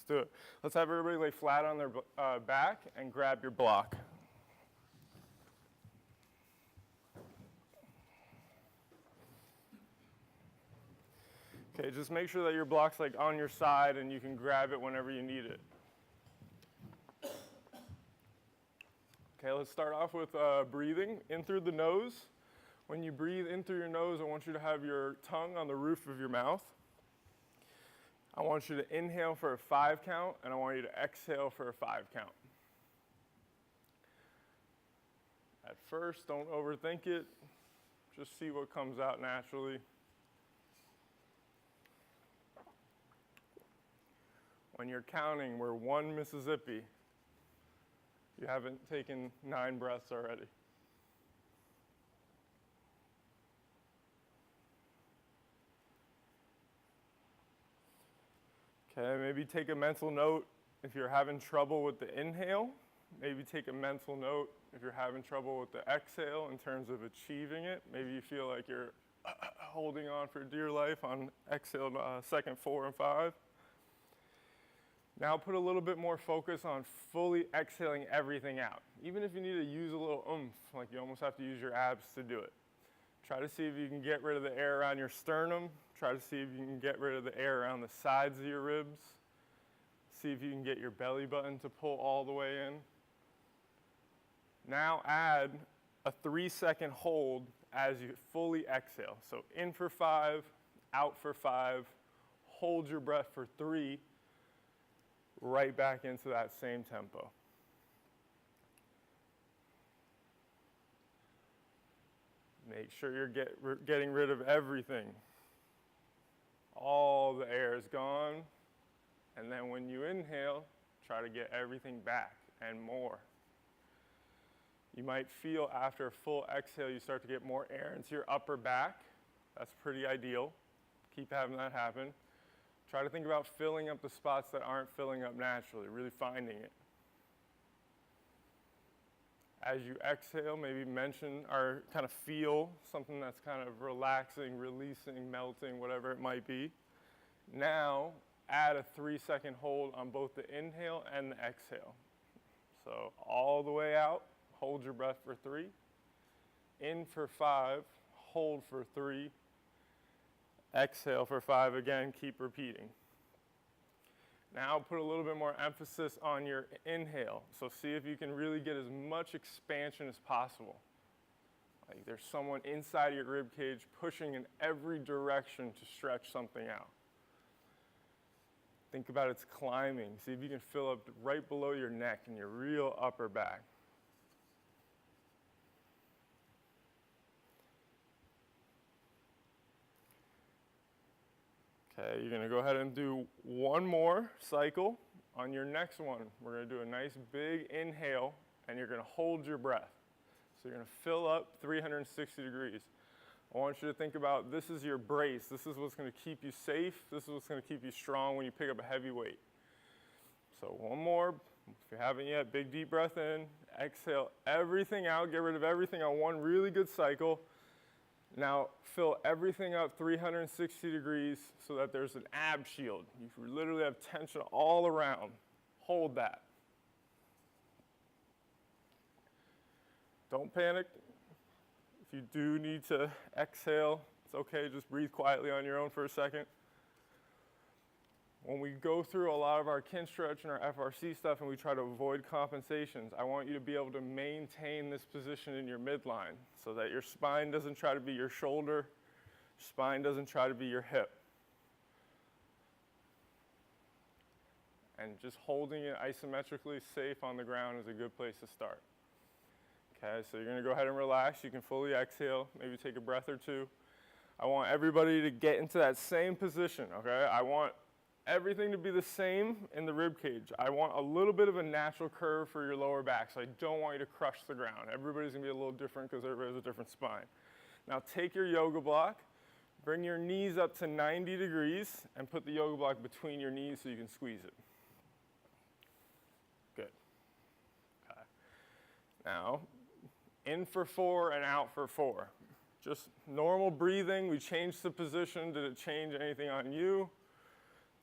do it. Let's have everybody lay flat on their back and grab your block. Okay, just make sure that your block's like on your side and you can grab it whenever you need it. Okay, let's start off with breathing in through the nose. When you breathe in through your nose, I want you to have your tongue on the roof of your mouth. I want you to inhale for a 5 count, and I want you to exhale for a 5 count. At first, don't overthink it. Just see what comes out naturally. When you're counting, we're 1 Mississippi. You haven't taken 9 breaths already. Okay, maybe take a mental note if you're having trouble with the inhale. Maybe take a mental note if you're having trouble with the exhale in terms of achieving it. Maybe you feel like you're holding on for dear life on exhale second 4 and 5. Now put a little bit more focus on fully exhaling everything out. Even if you need to use a little oomph, like you almost have to use your abs to do it. Try to see if you can get rid of the air around your sternum. Try to see if you can get rid of the air around the sides of your ribs. See if you can get your belly button to pull all the way in. Now add a 3-second hold as you fully exhale. So in for 5, out for 5, hold your breath for 3, right back into that same tempo. Make sure you're getting rid of everything. All the air is gone. And then when you inhale, try to get everything back and more. You might feel after a full exhale, you start to get more air into your upper back. That's pretty ideal. Keep having that happen. Try to think about filling up the spots that aren't filling up naturally, really finding it. As you exhale, maybe mention or kind of feel something that's kind of relaxing, releasing, melting, whatever it might be. Now, add a 3-second hold on both the inhale and the exhale. So all the way out, hold your breath for 3. In for 5, hold for 3. Exhale for 5 again, keep repeating. Now put a little bit more emphasis on your inhale. So see if you can really get as much expansion as possible. Like there's someone inside of your rib cage pushing in every direction to stretch something out. Think about it's climbing. See if you can fill up right below your neck and your real upper back. Okay, you're going to go ahead and do one more cycle. On your next one, we're going to do a nice big inhale, and you're going to hold your breath. So you're going to fill up 360 degrees. I want you to think about this is your brace. This is what's going to keep you safe. This is what's going to keep you strong when you pick up a heavy weight. So one more. If you haven't yet, big deep breath in. Exhale everything out. Get rid of everything on one really good cycle. Now fill everything up 360 degrees so that there's an ab shield. You literally have tension all around. Hold that. Don't panic. If you do need to exhale, it's okay. Just breathe quietly on your own for a second. When we go through a lot of our Kinstretch and our FRC stuff and we try to avoid compensations, I want you to be able to maintain this position in your midline so that your spine doesn't try to be your shoulder, your spine doesn't try to be your hip. And just holding it isometrically safe on the ground is a good place to start. Okay, so you're going to go ahead and relax. You can fully exhale, maybe take a breath or two. I want everybody to get into that same position, okay? I want everything to be the same in the rib cage. I want a little bit of a natural curve for your lower back, so I don't want you to crush the ground. Everybody's going to be a little different because everybody has a different spine. Now take your yoga block, bring your knees up to 90 degrees, and put the yoga block between your knees so you can squeeze it. Good. Okay. Now, in for 4 and out for 4. Just normal breathing. We changed the position. Did it change anything on you?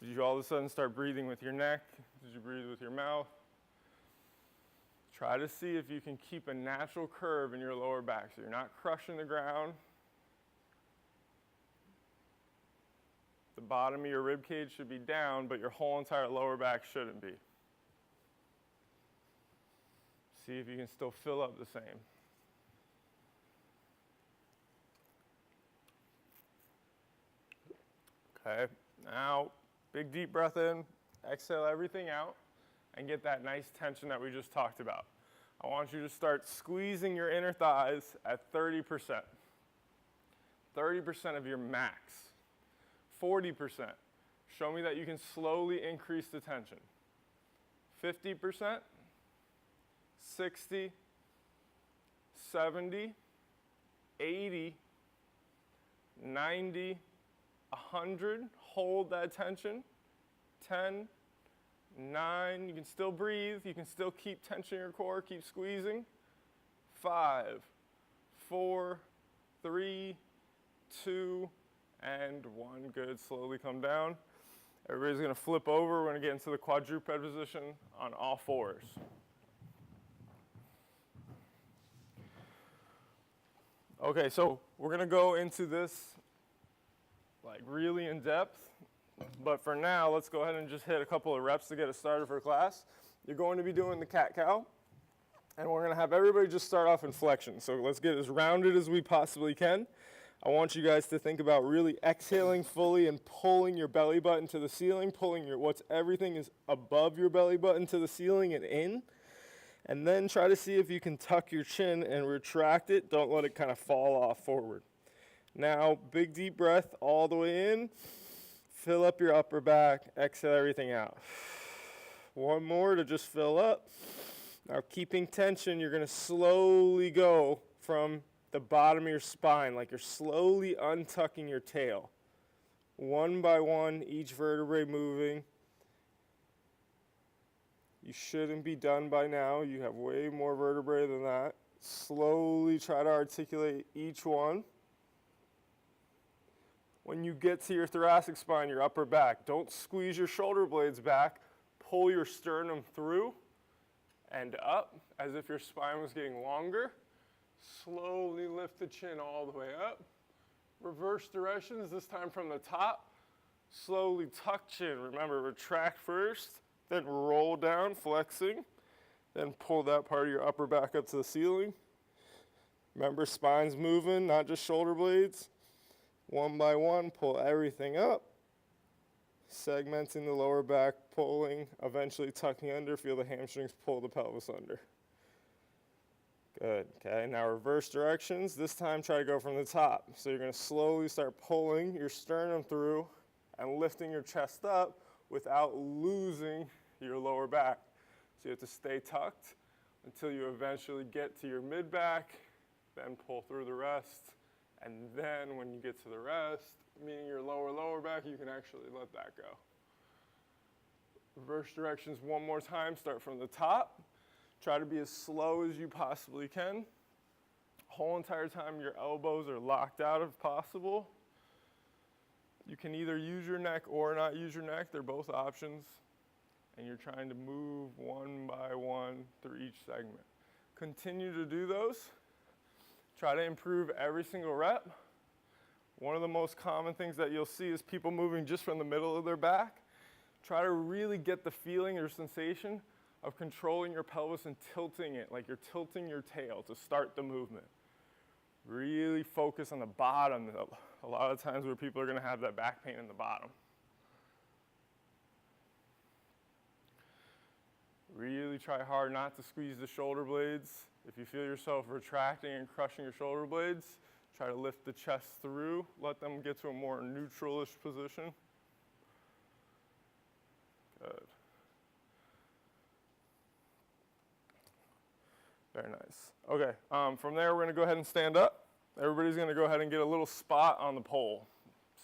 Did you all of a sudden start breathing with your neck? Did you breathe with your mouth? Try to see if you can keep a natural curve in your lower back so you're not crushing the ground. The bottom of your rib cage should be down, but your whole entire lower back shouldn't be. See if you can still fill up the same. Okay, now big deep breath in, exhale everything out, and get that nice tension that we just talked about. I want you to start squeezing your inner thighs at 30%. 30% of your max. 40%. Show me that you can slowly increase the tension. 50%, 60, 70, 80, 90, 100. Hold that tension. 10, 9, you can still breathe. You can still keep tensioning your core, keep squeezing. 5, 4, 3, 2, and 1. Good, slowly come down. Everybody's gonna flip over. We're gonna get into the quadruped position on all fours. Okay, so we're gonna go into this like really in depth, but for now, let's go ahead and just hit a couple of reps to get us started for class. You're going to be doing the cat-cow, and we're gonna have everybody just start off in flexion. So let's get as rounded as we possibly can. I want you guys to think about really exhaling fully and pulling your belly button to the ceiling, pulling everything is above your belly button to the ceiling and in. And then try to see if you can tuck your chin and retract it. Don't let it kind of fall off forward. Now, big deep breath all the way in. Fill up your upper back, exhale everything out. One more to just fill up. Now, keeping tension, you're gonna slowly go from the bottom of your spine, like you're slowly untucking your tail. One by one, each vertebrae moving. You shouldn't be done by now. You have way more vertebrae than that. Slowly try to articulate each one. When you get to your thoracic spine, your upper back, don't squeeze your shoulder blades back. Pull your sternum through and up as if your spine was getting longer. Slowly lift the chin all the way up. Reverse directions, this time from the top. Slowly tuck chin. Remember, retract first, then roll down, flexing. Then pull that part of your upper back up to the ceiling. Remember, spine's moving, not just shoulder blades. One by one, pull everything up. Segmenting the lower back, pulling, eventually tucking under. Feel the hamstrings pull the pelvis under. Good, okay, now reverse directions. This time try to go from the top. So you're gonna slowly start pulling your sternum through and lifting your chest up without losing your lower back. So you have to stay tucked until you eventually get to your mid-back, then pull through the rest. And then when you get to the rest, meaning your lower back, you can actually let that go. Reverse directions one more time, start from the top. Try to be as slow as you possibly can. Whole entire time your elbows are locked out if possible. You can either use your neck or not use your neck. They're both options. And you're trying to move one by one through each segment. Continue to do those. Try to improve every single rep. One of the most common things that you'll see is people moving just from the middle of their back. Try to really get the feeling or sensation of controlling your pelvis and tilting it, like you're tilting your tail to start the movement. Really focus on the bottom. A lot of times where people are gonna have that back pain in the bottom. Really try hard not to squeeze the shoulder blades. If you feel yourself retracting and crushing your shoulder blades, try to lift the chest through. Let them get to a more neutral-ish position. Good. Very nice. Okay, from there we're gonna go ahead and stand up. Everybody's gonna go ahead and get a little spot on the pole.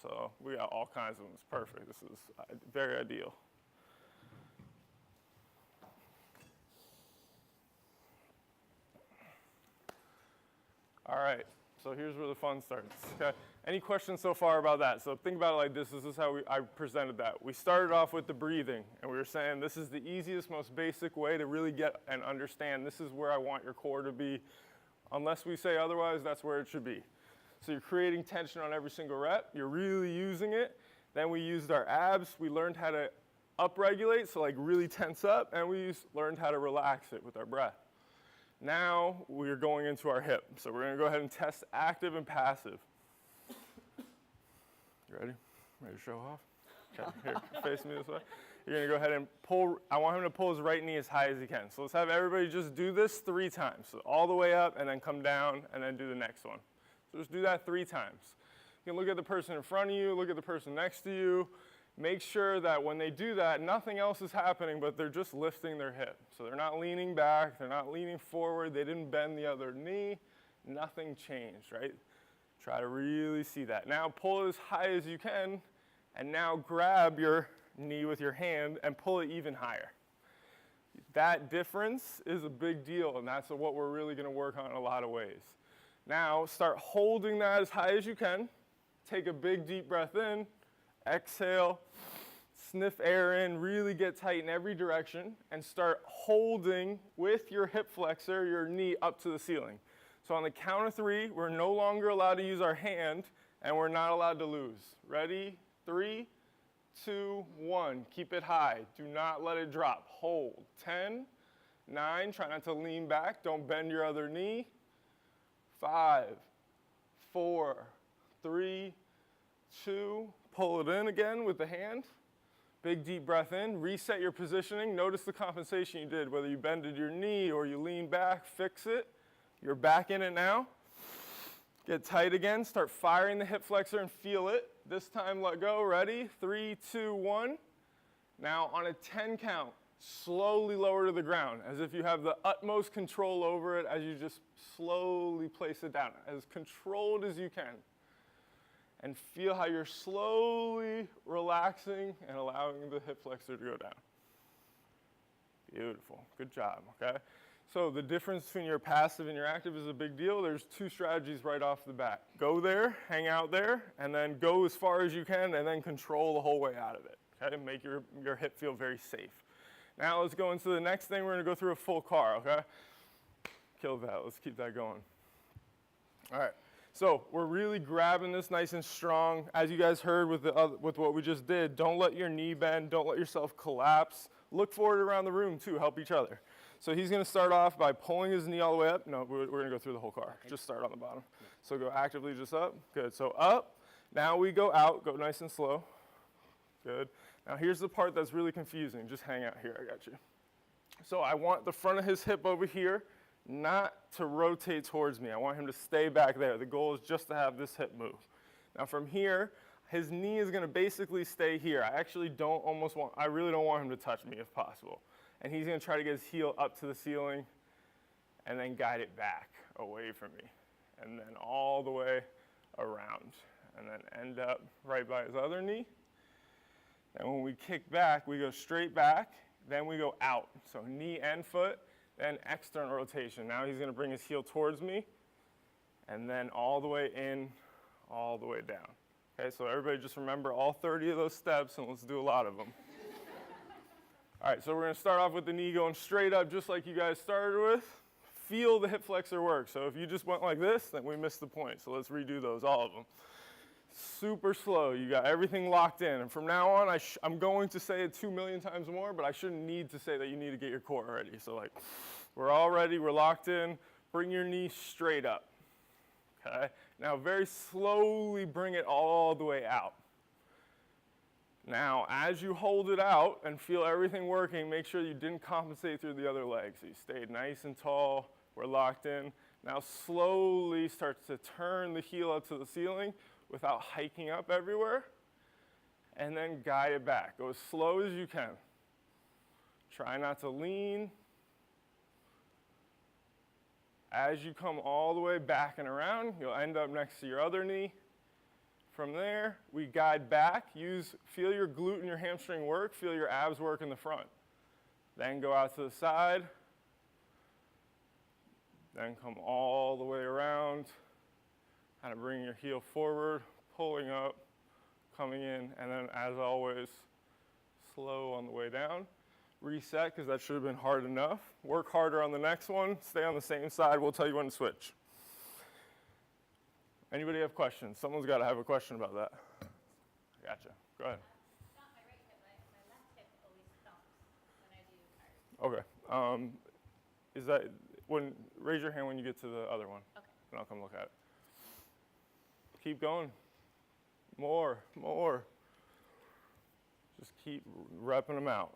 So we got all kinds of them, it's perfect. This is very ideal. All right, So here's where the fun starts, okay? Any questions so far about that? So think about it like this. This is how I presented that. We started off with the breathing, and we were saying this is the easiest, most basic way to really get and understand this is where I want your core to be. Unless we say otherwise, that's where it should be. So you're creating tension on every single rep. You're really using it. Then we used our abs. We learned how to upregulate, so like really tense up, and we learned how to relax it with our breath. Now we're going into our hip. So we're going to go ahead and test active and passive. You ready? Ready to show off? Okay, here, face me this way. You're going to go ahead and pull. I want him to pull his right knee as high as he can. So let's have everybody just do this 3 times. So all the way up and then come down and then do the next one. So just do that 3 times. You can look at the person in front of you, look at the person next to you. Make sure that when they do that, nothing else is happening, but they're just lifting their hip. So they're not leaning back, they're not leaning forward, they didn't bend the other knee, nothing changed, right? Try to really see that. Now pull as high as you can, and now grab your knee with your hand and pull it even higher. That difference is a big deal, and that's what we're really gonna work on in a lot of ways. Now start holding that as high as you can. Take a big deep breath in. Exhale, sniff air in, really get tight in every direction, and start holding with your hip flexor, your knee up to the ceiling. So on the count of 3, we're no longer allowed to use our hand, and we're not allowed to lose. Ready? 3, 2, 1. Keep it high. Do not let it drop. Hold. 10, 9. Try not to lean back. Don't bend your other knee. 5, 4, 3, 2. Pull it in again with the hand. Big deep breath in. Reset your positioning. Notice the compensation you did, whether you bended your knee or you lean back, fix it. You're back in it now. Get tight again. Start firing the hip flexor and feel it. This time let go. Ready? 3, 2, 1. Now on a 10 count, slowly lower to the ground as if you have the utmost control over it as you just slowly place it down, as controlled as you can. And feel how you're slowly relaxing and allowing the hip flexor to go down. Beautiful, good job, okay? So the difference between your passive and your active is a big deal. There's 2 strategies right off the bat. Go there, hang out there, and then go as far as you can and then control the whole way out of it, okay? Make your hip feel very safe. Now let's go into the next thing. We're gonna go through a full car, okay? Kill that, let's keep that going. All right. So we're really grabbing this nice and strong. As you guys heard with what we just did, don't let your knee bend, don't let yourself collapse. Look forward around the room too, help each other. So he's gonna start off by pulling his knee all the way up. No, we're gonna go through the whole car. Just start on the bottom. So go actively just up, good. So up, now we go out, go nice and slow. Good. Now here's the part that's really confusing. Just hang out here, I got you. So I want the front of his hip over here, not to rotate towards me. I want him to stay back there. The goal is just to have this hip move. Now from here, his knee is gonna basically stay here. I really don't want him to touch me if possible. And he's gonna try to get his heel up to the ceiling and then guide it back away from me. And then all the way around. And then end up right by his other knee. And when we kick back, we go straight back, then we go out. So knee and foot. Then external rotation. Now he's gonna bring his heel towards me, and then all the way in, all the way down. Okay, so everybody just remember all 30 of those steps, and let's do a lot of them. All right, so we're gonna start off with the knee going straight up, just like you guys started with. Feel the hip flexor work. So if you just went like this, then we missed the point. So let's redo those, all of them. Super slow, you got everything locked in. And from now on, I'm going to say it 2 million times more, but I shouldn't need to say that you need to get your core ready. So like, we're all ready, we're locked in. Bring your knee straight up, okay? Now very slowly bring it all the way out. Now, as you hold it out and feel everything working, make sure you didn't compensate through the other leg. So you stayed nice and tall, we're locked in. Now slowly start to turn the heel up to the ceiling without hiking up everywhere, and then guide it back. Go as slow as you can. Try not to lean. As you come all the way back and around, you'll end up next to your other knee. From there, we guide back. Feel your glute and your hamstring work. Feel your abs work in the front. Then go out to the side. Then come all the way around. Kind of bringing your heel forward, pulling up, coming in, and then as always, slow on the way down. Reset, because that should have been hard enough. Work harder on the next one. Stay on the same side. We'll tell you when to switch. Anybody have questions? Someone's got to have a question about that. Gotcha. Go ahead. Not my right hip, my left hip always thumps when I do cards. Okay. Is that raise your hand when you get to the other one, Okay. and I'll come look at it. Keep going. More. Just keep repping them out.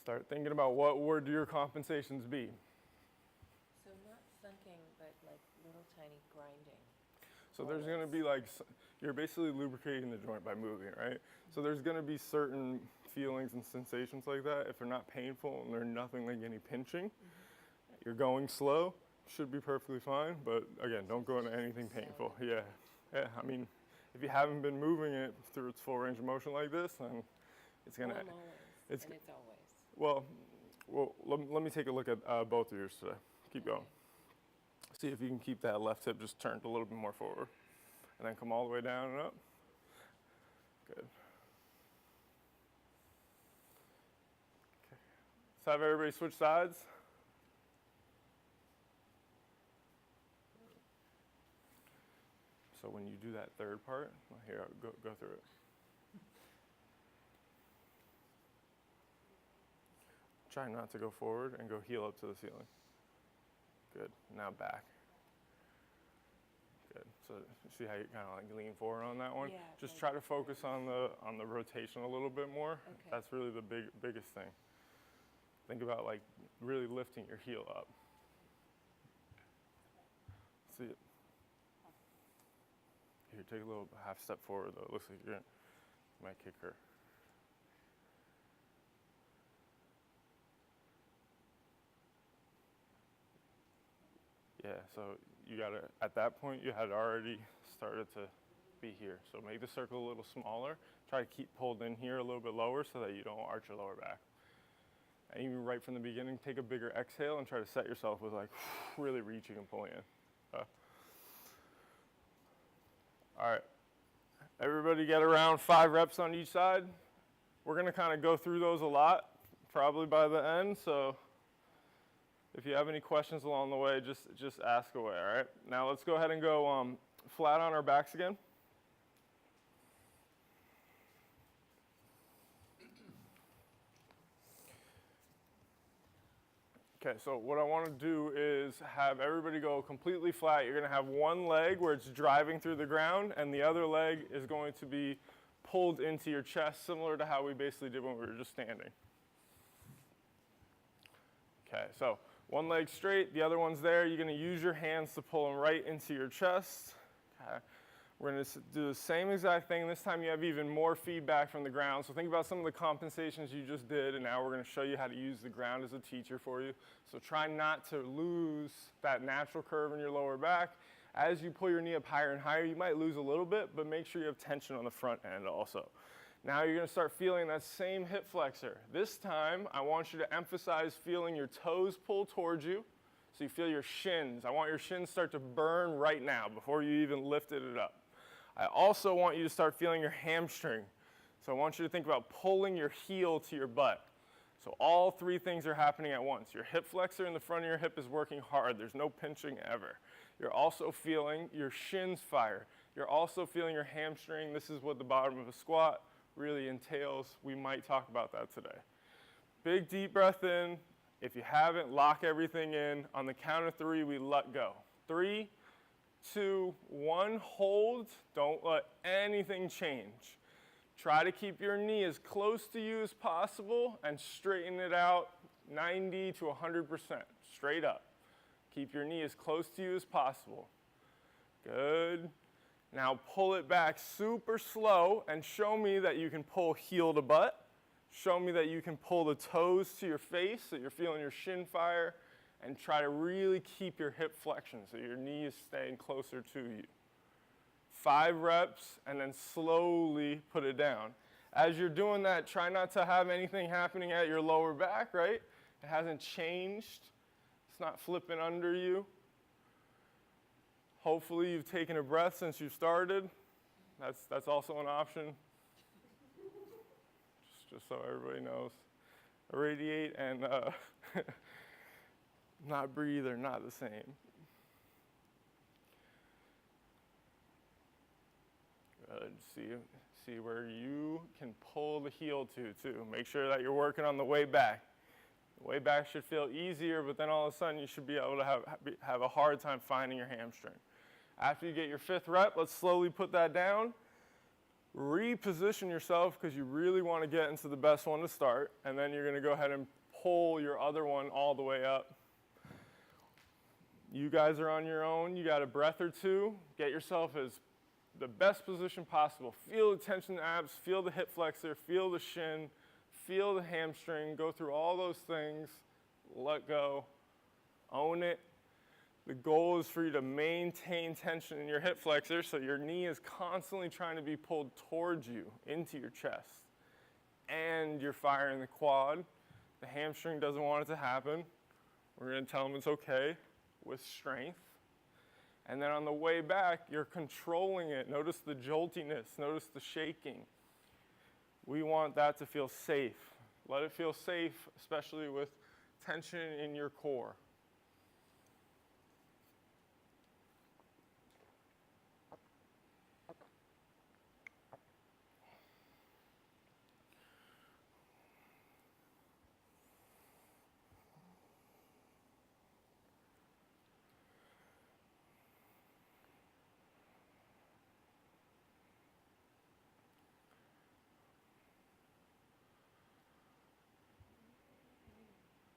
Start thinking about what would your compensations be. So not sunking, but like little tiny grinding. So there's going to be like, you're basically lubricating the joint by moving, right? So there's going to be certain feelings and sensations like that. If they're not painful and they're nothing like any pinching, you're going slow, should be perfectly fine. But again, don't go into anything painful. Yeah. I mean, if you haven't been moving it through its full range of motion like this, then it's going to. Well, always. It's always. Well, let me take a look at both of yours today. Keep going. See if you can keep that left hip just turned a little bit more forward. And then come all the way down and up. Good. Okay. Let's have everybody switch sides. So when you do that third part, here, go through it. Try not to go forward and go heel up to the ceiling. Good. Now back. Good. So see how you kind of like lean forward on that one? Yeah, just like try to focus on the rotation a little bit more. Okay. That's really the biggest thing. Think about like really lifting your heel up. See it? Here, take a little half step forward though. It looks like you might kick her. Yeah, so you gotta, at that point, you had already started to be here. So make the circle a little smaller. Try to keep pulled in here a little bit lower so that you don't arch your lower back. And even right from the beginning, take a bigger exhale and try to set yourself with like really reaching and pulling in. All right, everybody get around 5 reps on each side. We're gonna kind of go through those a lot, probably by the end, so if you have any questions along the way, just ask away, all right? Now let's go ahead and go flat on our backs again. Okay, so what I want to do is have everybody go completely flat. You're going to have one leg where it's driving through the ground, and the other leg is going to be pulled into your chest, similar to how we basically did when we were just standing. Okay, so one leg straight, the other one's there. You're going to use your hands to pull them right into your chest. Okay. We're going to do the same exact thing. This time you have even more feedback from the ground. So think about some of the compensations you just did, and now we're going to show you how to use the ground as a teacher for you. So try not to lose that natural curve in your lower back. As you pull your knee up higher and higher, you might lose a little bit, but make sure you have tension on the front end also. Now you're going to start feeling that same hip flexor. This time, I want you to emphasize feeling your toes pull towards you. So you feel your shins. I want your shins start to burn right now before you even lifted it up. I also want you to start feeling your hamstring. So I want you to think about pulling your heel to your butt. So all 3 things are happening at once. Your hip flexor in the front of your hip is working hard. There's no pinching ever. You're also feeling your shins fire. You're also feeling your hamstring. This is what the bottom of a squat really entails. We might talk about that today. Big deep breath in. If you haven't, lock everything in. On the count of 3, we let go. 3, 2, 1, hold. Don't let anything change. Try to keep your knee as close to you as possible and straighten it out 90 to 100%, straight up. Keep your knee as close to you as possible. Good. Now pull it back super slow and show me that you can pull heel to butt. Show me that you can pull the toes to your face so you're feeling your shin fire, and try to really keep your hip flexion so your knee is staying closer to you. 5 reps and then slowly put it down. As you're doing that, try not to have anything happening at your lower back, right? It hasn't changed. It's not flipping under you. Hopefully you've taken a breath since you started. That's also an option. Just so everybody knows. Irradiate and not breathe are not the same. Good. See where you can pull the heel to too. Make sure that you're working on the way back. The way back should feel easier, but then all of a sudden you should be able to have a hard time finding your hamstring. After you get your 5th rep, let's slowly put that down. Reposition yourself because you really want to get into the best one to start, and then you're going to go ahead and pull your other one all the way up. You guys are on your own. You got a breath or two. Get yourself as the best position possible. Feel the tension in the abs, feel the hip flexor, feel the shin, feel the hamstring. Go through all those things. Let go. Own it. The goal is for you to maintain tension in your hip flexor so your knee is constantly trying to be pulled towards you, into your chest. And you're firing the quad. The hamstring doesn't want it to happen. We're going to tell them it's okay with strength. And then on the way back, you're controlling it. Notice the joltiness. Notice the shaking. We want that to feel safe. Let it feel safe, especially with tension in your core.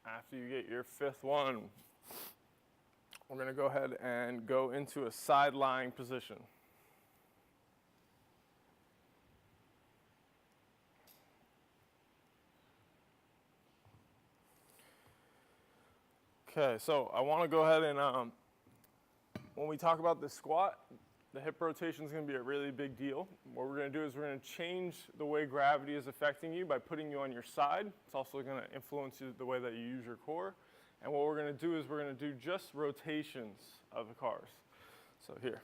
After you get your 5th one, we're going to go ahead and go into a side lying position. Okay, so I want to go ahead and, when we talk about the squat, the hip rotation is going to be a really big deal. What we're going to do is we're going to change the way gravity is affecting you by putting you on your side. It's also going to influence the way that you use your core. And what we're going to do is we're going to do just rotations of the cars. So here.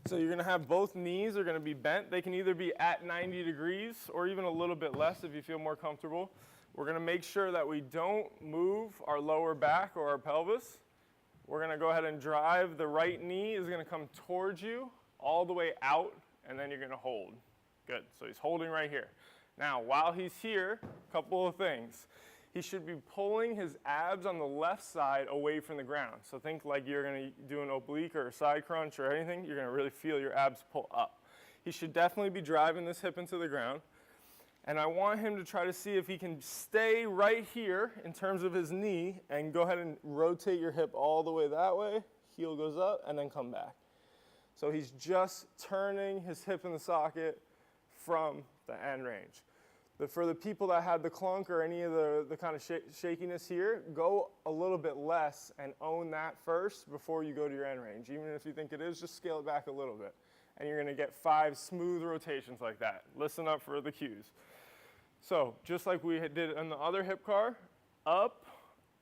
So you're going to have both knees are going to be bent. They can either be at 90 degrees or even a little bit less if you feel more comfortable. We're going to make sure that we don't move our lower back or our pelvis. We're going to go ahead and drive. The right knee is going to come towards you all the way out, and then you're going to hold. Good. So he's holding right here. Now, while he's here, a couple of things. He should be pulling his abs on the left side away from the ground. So think like you're going to do an oblique or a side crunch or anything. You're going to really feel your abs pull up. He should definitely be driving this hip into the ground. And I want him to try to see if he can stay right here in terms of his knee and go ahead and rotate your hip all the way that way. Heel goes up and then come back. So he's just turning his hip in the socket from the end range. But for the people that had the clunk or any of the kind of shakiness here, go a little bit less and own that first before you go to your end range. Even if you think it is, just scale it back a little bit. And you're going to get 5 smooth rotations like that. Listen up for the cues. So just like we did on the other hip car, up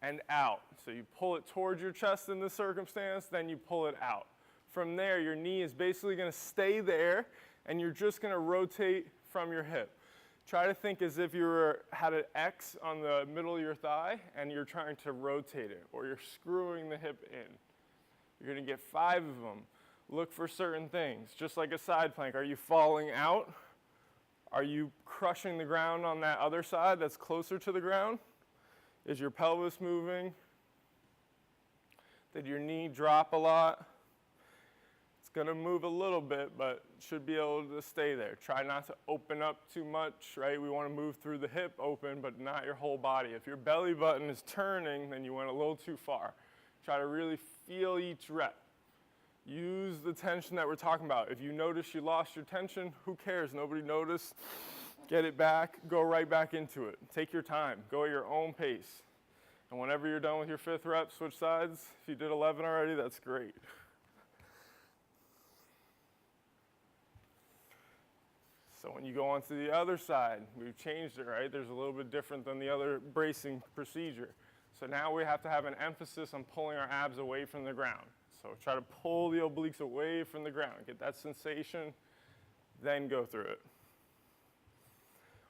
and out. So you pull it towards your chest in this circumstance, then you pull it out. From there, your knee is basically going to stay there, and you're just going to rotate from your hip. Try to think as if you had an X on the middle of your thigh, and you're trying to rotate it, or you're screwing the hip in. You're going to get 5 of them. Look for certain things, just like a side plank. Are you falling out? Are you crushing the ground on that other side that's closer to the ground? Is your pelvis moving? Did your knee drop a lot? It's going to move a little bit, but should be able to stay there. Try not to open up too much, right? We want to move through the hip open, but not your whole body. If your belly button is turning, then you went a little too far. Try to really feel each rep. Use the tension that we're talking about. If you notice you lost your tension, who cares? Nobody noticed. Get it back. Go right back into it. Take your time. Go at your own pace. And whenever you're done with your 5th rep, switch sides. If you did 11 already, that's great. So when you go on to the other side, we've changed it, right? There's a little bit different than the other bracing procedure. So now we have to have an emphasis on pulling our abs away from the ground. So try to pull the obliques away from the ground. Get that sensation, then go through it.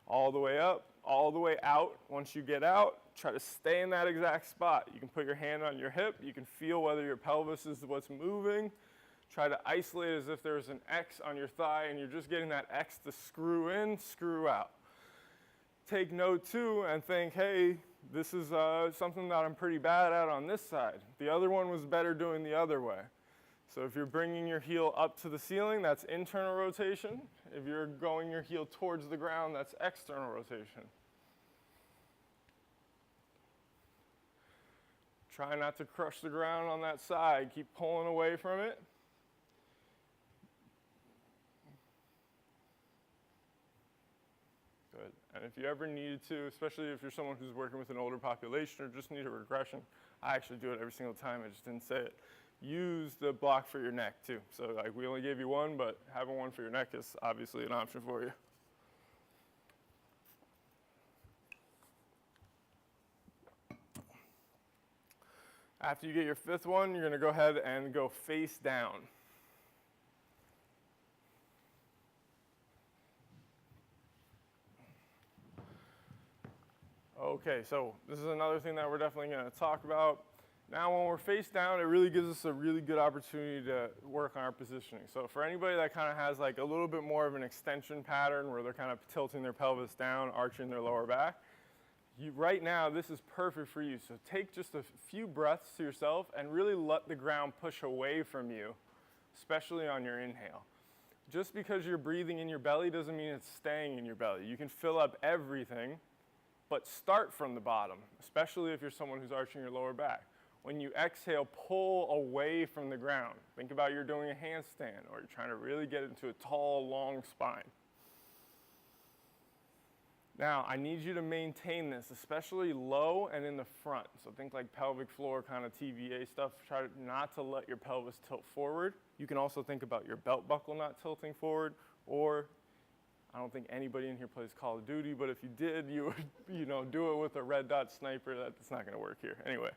All the way up, all the way out. Once you get out, try to stay in that exact spot. You can put your hand on your hip. You can feel whether your pelvis is what's moving. Try to isolate as if there's an X on your thigh and you're just getting that X to screw in, screw out. Take note too and think, hey, this is something that I'm pretty bad at on this side. The other one was better doing the other way. So if you're bringing your heel up to the ceiling, that's internal rotation. If you're going your heel towards the ground, that's external rotation. Try not to crush the ground on that side. Keep pulling away from it. Good. And if you ever needed to, especially if you're someone who's working with an older population or just need a regression, I actually do it every single time, I just didn't say it. Use the block for your neck too. So like we only gave you one, but having one for your neck is obviously an option for you. After you get your fifth one, you're gonna go ahead and go face down. Okay, so this is another thing that we're definitely gonna talk about. Now when we're face down, it really gives us a really good opportunity to work on our positioning. So for anybody that kind of has like a little bit more of an extension pattern where they're kind of tilting their pelvis down, arching their lower back, right now this is perfect for you. So take just a few breaths to yourself and really let the ground push away from you, especially on your inhale. Just because you're breathing in your belly doesn't mean it's staying in your belly. You can fill up everything, but start from the bottom, especially if you're someone who's arching your lower back. When you exhale, pull away from the ground. Think about you're doing a handstand or you're trying to really get into a tall, long spine. Now, I need you to maintain this, especially low and in the front. So think like pelvic floor kind of TVA stuff. Try not to let your pelvis tilt forward. You can also think about your belt buckle not tilting forward, or I don't think anybody in here plays Call of Duty, but if you did, you would do it with a red dot sniper. That's not gonna work here. Anyway.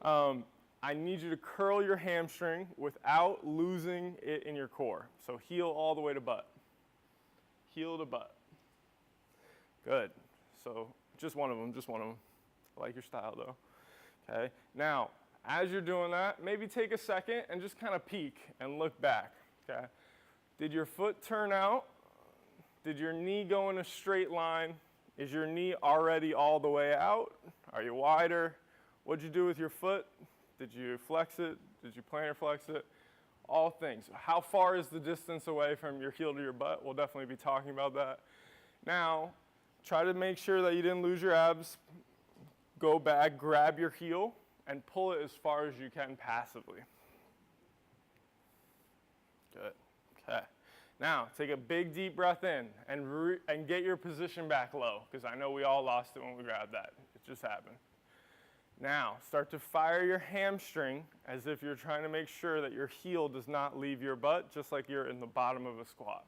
I need you to curl your hamstring without losing it in your core. So heel all the way to butt. Heel to butt. Good. So just one of them, just one of them. I like your style though. Okay. Now, as you're doing that, maybe take a second and just kind of peek and look back. Okay. Did your foot turn out? Did your knee go in a straight line? Is your knee already all the way out? Are you wider? What'd you do with your foot? Did you flex it? Did you plantar flex it? All things. How far is the distance away from your heel to your butt? We'll definitely be talking about that. Now, try to make sure that you didn't lose your abs. Go back, grab your heel, and pull it as far as you can passively. Good. Okay. Now, take a big deep breath in and get your position back low, because I know we all lost it when we grabbed that. It just happened. Now, start to fire your hamstring as if you're trying to make sure that your heel does not leave your butt, just like you're in the bottom of a squat.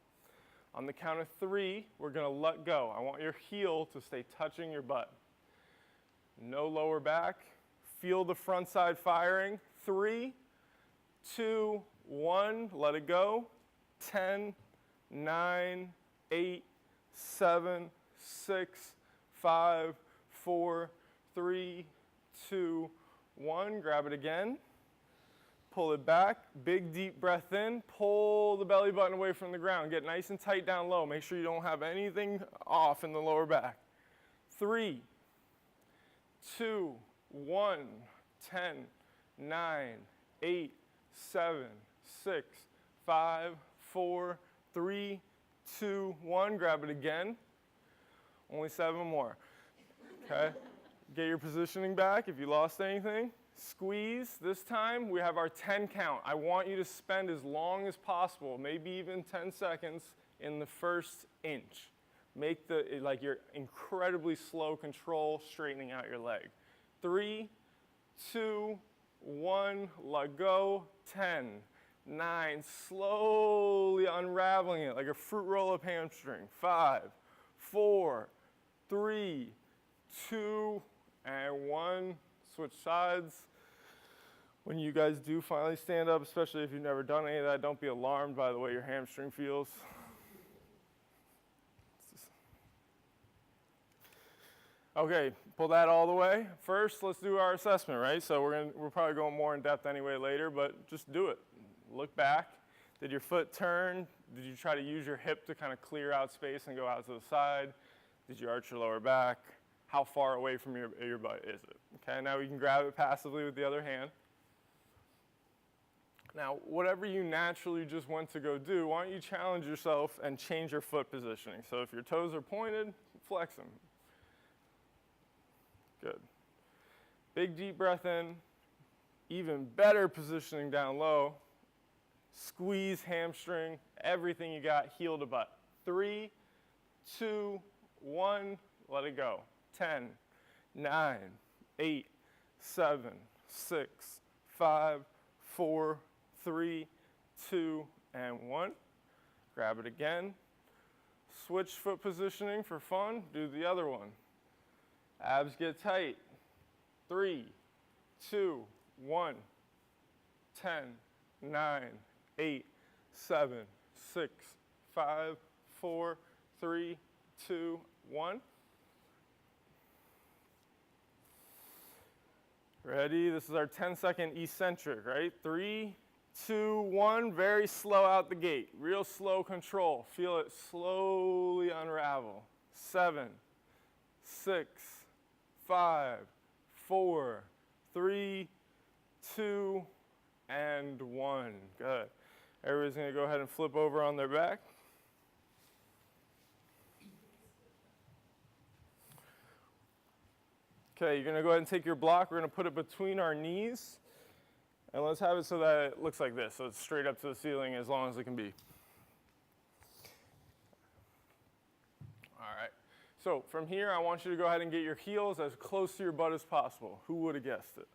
On the count of 3, we're going to let go. I want your heel to stay touching your butt. No lower back. Feel the front side firing. 3, 2, 1, let it go. 10, 9, 8, 7, 6, 5, 4, 3, 2, 1. Grab it again. Pull it back. Big deep breath in. Pull the belly button away from the ground. Get nice and tight down low. Make sure you don't have anything off in the lower back. 3, 2, 1. 10, 9, 8, 7, 6, 5, 4, 3, 2, 1. Grab it again. Only 7 more. Okay? Get your positioning back if you lost anything. Squeeze. This time we have our 10 count. I want you to spend as long as possible, maybe even 10 seconds in the first inch. Make like your incredibly slow control straightening out your leg. 3, 2, 1, let go. 10, 9, slowly unraveling it like a fruit roll-up hamstring. 5, 4, 3, 2, and 1. switch sides. When you guys do finally stand up, especially if you've never done any of that, don't be alarmed by the way your hamstring feels. Okay, pull that all the way. First, let's do our assessment, right? So we're probably going more in depth anyway later, but just do it. Look back. Did your foot turn? Did you try to use your hip to kind of clear out space and go out to the side? Did you arch your lower back? How far away from your butt is it? Okay, now we can grab it passively with the other hand. Now, whatever you naturally just went to go do, why don't you challenge yourself and change your foot positioning? So if your toes are pointed, flex them. Good. Big deep breath in. Even better positioning down low. Squeeze hamstring, everything you got, heel to butt. 3, 2, 1, let it go. 10, 9, 8, 7, 6, 5, 4, 3, 2, and 1. Grab it again. Switch foot positioning for fun. Do the other one. Abs get tight. 3, 2, 1. 10, 9, 8, 7, 6, 5, 4, 3, 2, 1. Ready? This is our 10-second eccentric, right? 3, 2, 1. Very slow out the gate. Real slow control. Feel it slowly unravel. 7, 6, 5, 4, 3, 2, and 1. Good. Everybody's going to go ahead and flip over on their back. Okay, you're going to go ahead and take your block. We're going to put it between our knees. And let's have it so that it looks like this. So it's straight up to the ceiling as long as it can be. All right. So from here, I want you to go ahead and get your heels as close to your butt as possible. Who would have guessed it?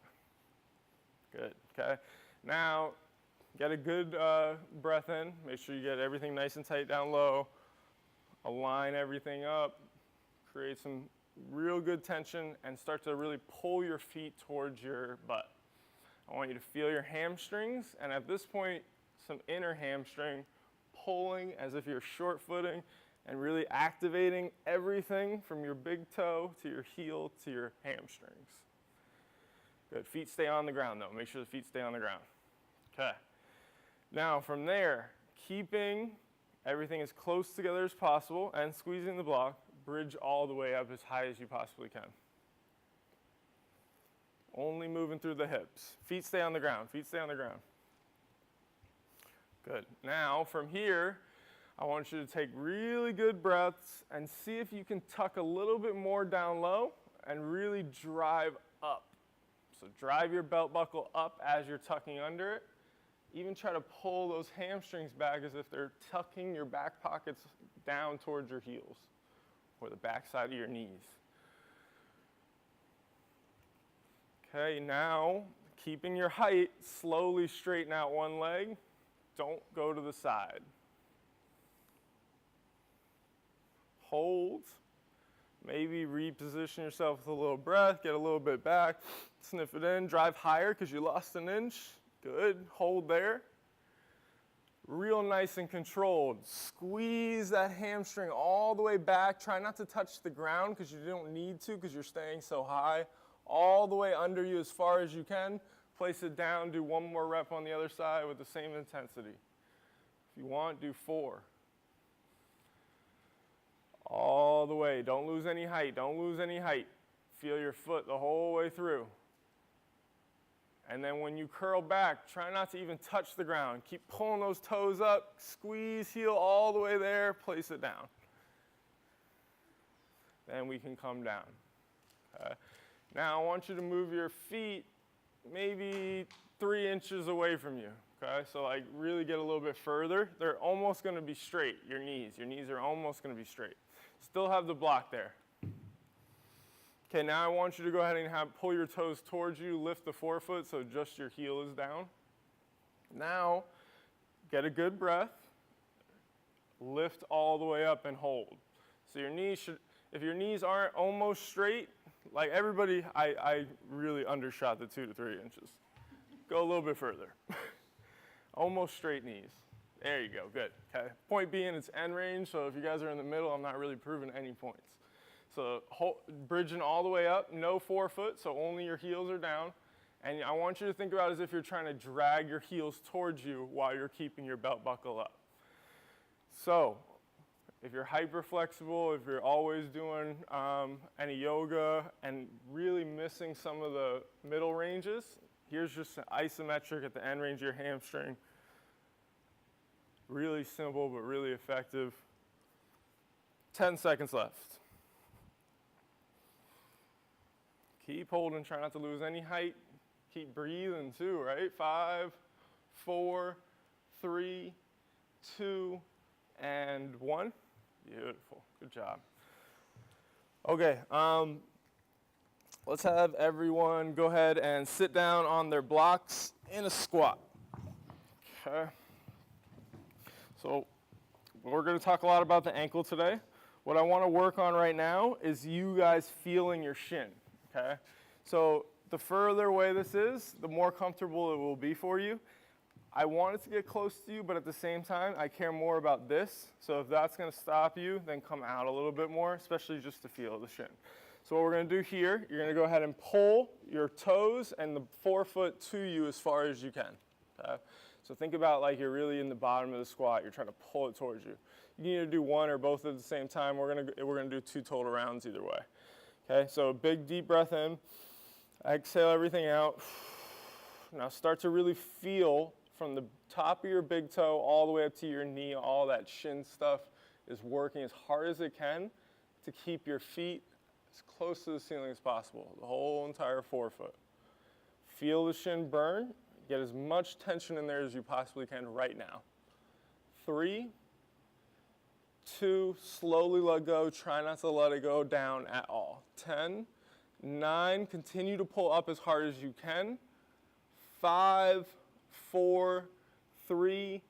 Good. Okay. Now, get a good breath in. Make sure you get everything nice and tight down low. Align everything up. Create some real good tension and start to really pull your feet towards your butt. I want you to feel your hamstrings, and at this point, some inner hamstring pulling as if you're short footing and really activating everything from your big toe to your heel to your hamstrings. Good. Feet stay on the ground though. Make sure the feet stay on the ground. Okay. Now from there, keeping everything as close together as possible and squeezing the block, bridge all the way up as high as you possibly can. Only moving through the hips. Feet stay on the ground. Feet stay on the ground. Good. Now from here, I want you to take really good breaths and see if you can tuck a little bit more down low and really drive up. So drive your belt buckle up as you're tucking under it. Even try to pull those hamstrings back as if they're tucking your back pockets down towards your heels or the back side of your knees. Okay, now keeping your height, slowly straighten out one leg. Don't go to the side. Hold. Maybe reposition yourself with a little breath, get a little bit back, sniff it in, drive higher because you lost an inch. Good, hold there. Real nice and controlled. Squeeze that hamstring all the way back. Try not to touch the ground because you don't need to because you're staying so high. All the way under you as far as you can. Place it down, do one more rep on the other side with the same intensity. If you want, do 4. All the way. Don't lose any height. Don't lose any height. Feel your foot the whole way through. And then when you curl back, try not to even touch the ground. Keep pulling those toes up. Squeeze heel all the way there. Place it down. Then we can come down. Okay. Now I want you to move your feet maybe 3 inches away from you. Okay, so like really get a little bit further. They're almost going to be straight, your knees. Your knees are almost going to be straight. Still have the block there. Okay, now I want you to go ahead and pull your toes towards you, lift the forefoot so just your heel is down. Now, get a good breath. Lift all the way up and hold. So your knees should, if your knees aren't almost straight, Like everybody, I really undershot the 2 to 3 inches. Go a little bit further. Almost straight knees. There you go, good, okay. Point being, it's end range, so if you guys are in the middle, I'm not really proving any points. So bridging all the way up, no forefoot, so only your heels are down. And I want you to think about it as if you're trying to drag your heels towards you while you're keeping your belt buckle up. So if you're hyper flexible, if you're always doing any yoga and really missing some of the middle ranges, here's just an isometric at the end range of your hamstring. Really simple, but really effective. 10 seconds left. Keep holding, try not to lose any height. Keep breathing too, right? 5, 4, 3, 2, and 1. Beautiful, good job. Okay, let's have everyone go ahead and sit down on their blocks in a squat. Okay. So we're going to talk a lot about the ankle today. What I want to work on right now is you guys feeling your shin, okay? So the further away this is, the more comfortable it will be for you. I want it to get close to you, but at the same time, I care more about this. So if that's going to stop you, then come out a little bit more, especially just to feel the shin. So what we're going to do here, you're going to go ahead and pull your toes and the forefoot to you as far as you can, okay? So think about like you're really in the bottom of the squat. You're trying to pull it towards you. You can either do one or both at the same time. We're gonna do 2 total rounds either way. Okay, so big deep breath in. Exhale everything out. Now start to really feel from the top of your big toe all the way up to your knee. All that shin stuff is working as hard as it can to keep your feet as close to the ceiling as possible. The whole entire forefoot. Feel the shin burn. Get as much tension in there as you possibly can right now. 3, 2, slowly let go. Try not to let it go down at all. 10, 9, continue to pull up as hard as you can. 5, 4, 3,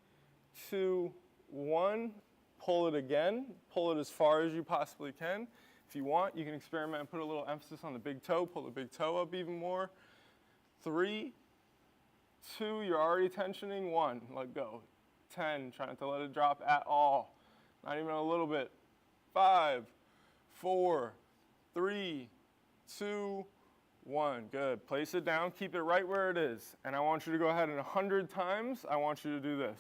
2, 1. Pull it again. Pull it as far as you possibly can. If you want, you can experiment and put a little emphasis on the big toe. Pull the big toe up even more. 3, 2, you're already tensioning. 1, let go. 10, try not to let it drop at all. Not even a little bit. 5, 4, 3, 2, 1. Good. Place it down. Keep it right where it is. And I want you to go ahead and 100 times, I want you to do this.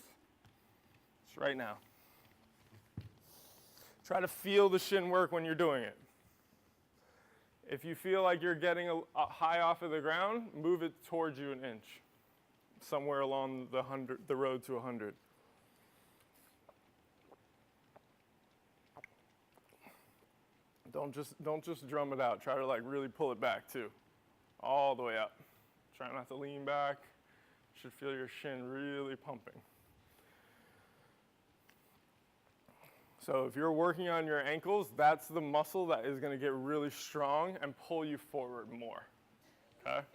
Just right now. Try to feel the shin work when you're doing it. If you feel like you're getting a high off of the ground, move it towards you an inch. Somewhere along the road to 100. Don't just drum it out. Try to like really pull it back too, all the way up. Try not to lean back. You should feel your shin really pumping. So if you're working on your ankles, that's the muscle that is going to get really strong and pull you forward more. Okay?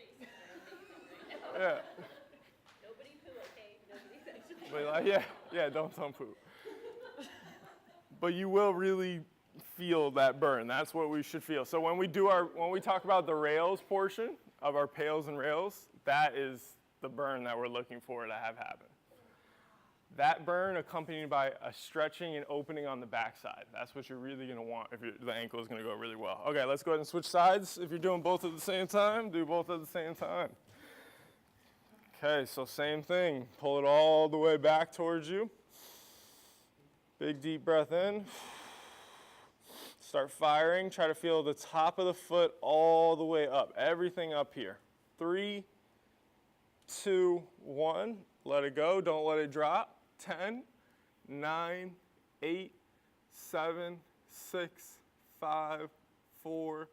Yeah. But like, yeah, don't poop. But you will really feel that burn. That's what we should feel. So when we talk about the rails portion of our pails and rails, that is the burn that we're looking for to have happen. That burn accompanied by a stretching and opening on the backside. That's what you're really going to want if the ankle is going to go really well. Okay, let's go ahead and switch sides. If you're doing both at the same time, do both at the same time. Okay, so same thing. Pull it all the way back towards you. Big deep breath in. Start firing. Try to feel the top of the foot all the way up. Everything up here. 3, 2, 1. Let it go. Don't let it drop. 10, 9, 8, 7, 6, 5, 4,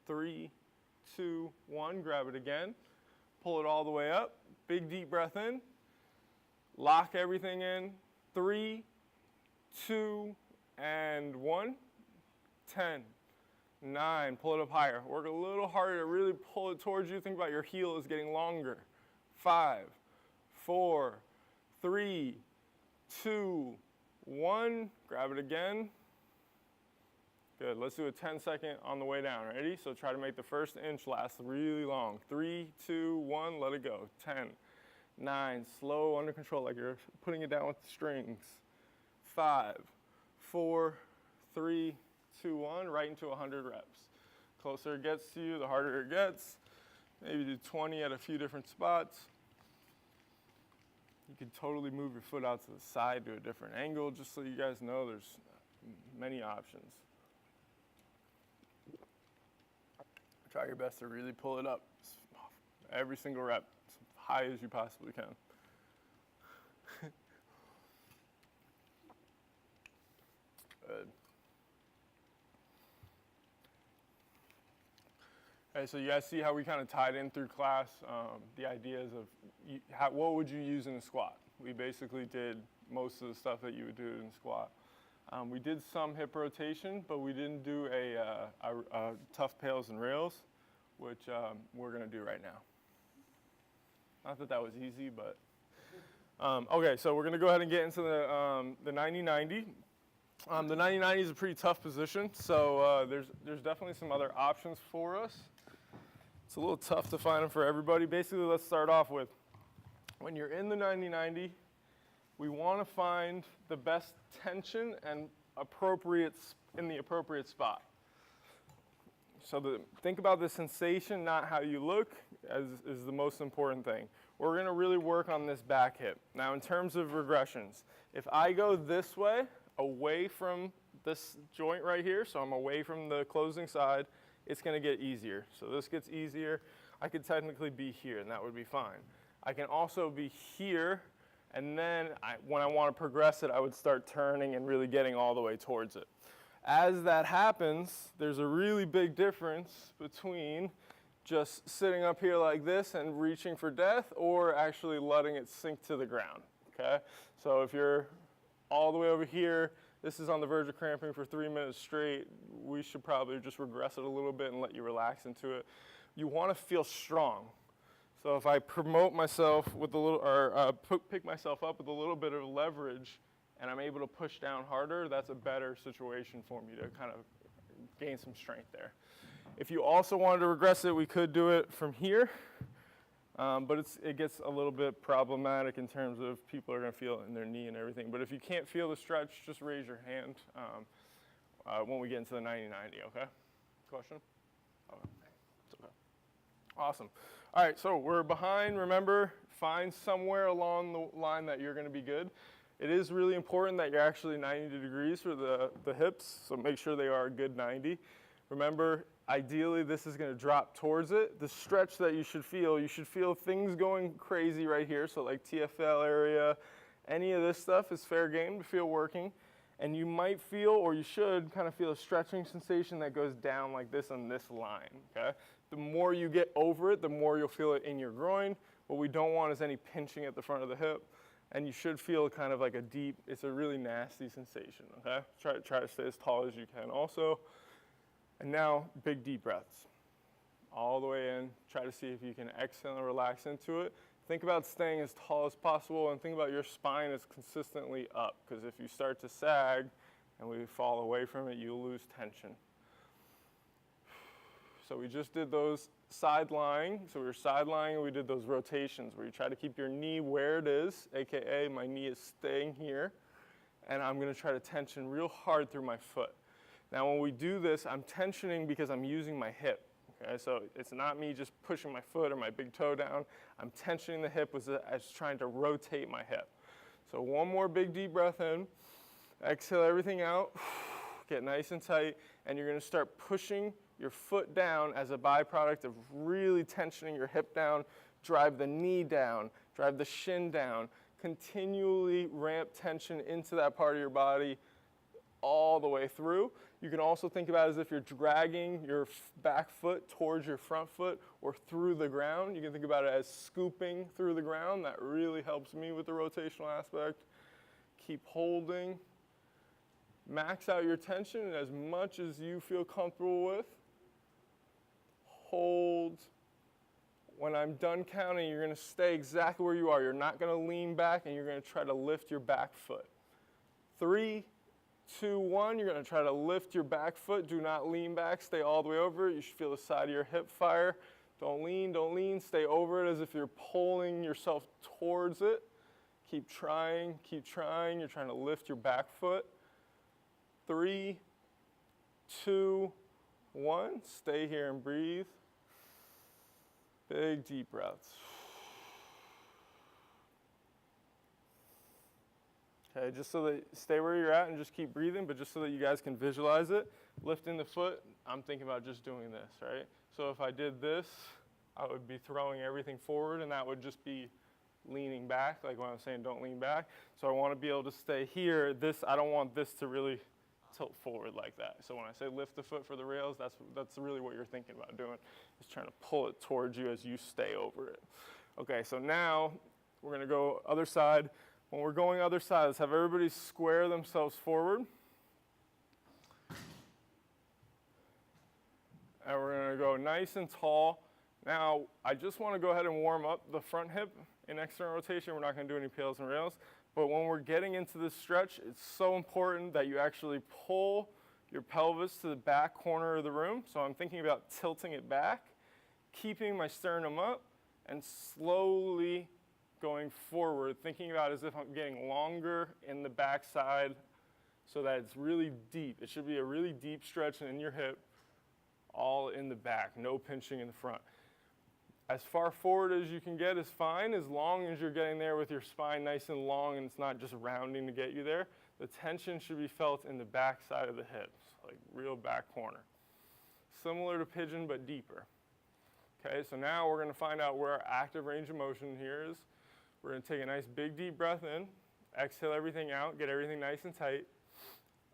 3, 2, 1. Grab it again. Pull it all the way up. Big deep breath in. Lock everything in. 3, 2, and 1. 10, 9. Pull it up higher. Work a little harder to really pull it towards you. Think about your heel is getting longer. 5, 4, 3, 2, 1. Grab it again. Good. Let's do a 10-second on the way down. Ready? So try to make the first inch last really long. 3, 2, 1, let it go. 10, 9, slow, under control, like you're putting it down with the strings. 5, 4, 3, 2, 1, right into 100 reps. Closer it gets to you, the harder it gets. Maybe do 20 at a few different spots. You can totally move your foot out to the side to a different angle, just so you guys know there's many options. Try your best to really pull it up. Every single rep, as high as you possibly can. Good. Okay, so you guys see how we kind of tied in through class the ideas of what would you use in a squat. We basically did most of the stuff that you would do in a squat. We did some hip rotation, but we didn't do a tough pails and rails, which we're going to do right now. Not that that was easy, but okay. So we're going to go ahead and get into the 90-90. The 90-90 is a pretty tough position, so there's definitely some other options for us. It's a little tough to find them for everybody. Basically, let's start off with when you're in the 90-90, we want to find the best tension and in the appropriate spot. So think about the sensation, not how you look, is the most important thing. We're going to really work on this back hip. Now, in terms of regressions, if I go this way, away from this joint right here, so I'm away from the closing side, it's going to get easier. So this gets easier. I could technically be here, and that would be fine. I can also be here, and then when I want to progress it, I would start turning and really getting all the way towards it. As that happens, there's a really big difference between just sitting up here like this and reaching for death, or actually letting it sink to the ground, okay? So if you're all the way over here, this is on the verge of cramping for 3 minutes straight, we should probably just regress it a little bit and let you relax into it. You want to feel strong. So if I promote myself with a little, or pick myself up with a little bit of leverage, and I'm able to push down harder, that's a better situation for me to kind of gain some strength there. If you also wanted to regress it, we could do it from here. But it gets a little bit problematic in terms of people are going to feel it in their knee and everything. But if you can't feel the stretch, just raise your hand when we get into the 90-90, okay? Question? Okay. It's okay. Awesome. All right, so we're behind. Remember, find somewhere along the line that you're going to be good. It is really important that you're actually 90 degrees for the hips, so make sure they are a good 90. Remember, ideally, this is going to drop towards it. The stretch that you should feel things going crazy right here, so like TFL area, any of this stuff is fair game to feel working. And you might feel, or you should, kind of feel a stretching sensation that goes down like this on this line, okay? The more you get over it, the more you'll feel it in your groin. What we don't want is any pinching at the front of the hip. And you should feel kind of like a deep, it's a really nasty sensation, okay? Try to stay as tall as you can also. And now, big deep breaths. All the way in. Try to see if you can exhale and relax into it. Think about staying as tall as possible, and think about your spine as consistently up, because if you start to sag and we fall away from it, you'll lose tension. So we just did those side lying. So we were side lying and we did those rotations where you try to keep your knee where it is, aka my knee is staying here, and I'm going to try to tension real hard through my foot. Now when we do this, I'm tensioning because I'm using my hip. Okay, so it's not me just pushing my foot or my big toe down. I'm tensioning the hip as trying to rotate my hip. So one more big deep breath in. Exhale everything out. Get nice and tight, and you're going to start pushing your foot down as a byproduct of really tensioning your hip down. Drive the knee down. Drive the shin down. Continually ramp tension into that part of your body all the way through. You can also think about it as if you're dragging your back foot towards your front foot or through the ground. You can think about it as scooping through the ground. That really helps me with the rotational aspect. Keep holding. Max out your tension as much as you feel comfortable with. Hold. When I'm done counting, you're going to stay exactly where you are. You're not going to lean back, and you're going to try to lift your back foot. 3, 2, 1. You're going to try to lift your back foot. Do not lean back. Stay all the way over it. You should feel the side of your hip fire. Don't lean, don't lean. Stay over it as if you're pulling yourself towards it. Keep trying, keep trying. You're trying to lift your back foot. 3, 2, 1. Stay here and breathe. Big deep breaths. Okay, just so that stay where you're at and just keep breathing, but just so that you guys can visualize it. Lifting the foot, I'm thinking about just doing this, right? So if I did this, I would be throwing everything forward, and that would just be leaning back, like when I'm saying don't lean back. So I want to be able to stay here. I don't want this to really tilt forward like that. So when I say lift the foot for the rails, that's really what you're thinking about doing, is trying to pull it towards you as you stay over it. Okay, so now we're going to go other side. When we're going other side, let's have everybody square themselves forward. And we're going to go nice and tall. Now, I just want to go ahead and warm up the front hip in external rotation. We're not going to do any pails and rails. But when we're getting into this stretch, it's so important that you actually pull your pelvis to the back corner of the room. So I'm thinking about tilting it back, keeping my sternum up, and slowly going forward, thinking about it as if I'm getting longer in the back side so that it's really deep. It should be a really deep stretch in your hip, all in the back, no pinching in the front. As far forward as you can get is fine, as long as you're getting there with your spine nice and long and it's not just rounding to get you there. The tension should be felt in the back side of the hips, like real back corner. Similar to pigeon, but deeper. Okay, so now we're gonna find out where our active range of motion here is. We're gonna take a nice big deep breath in, exhale everything out, get everything nice and tight.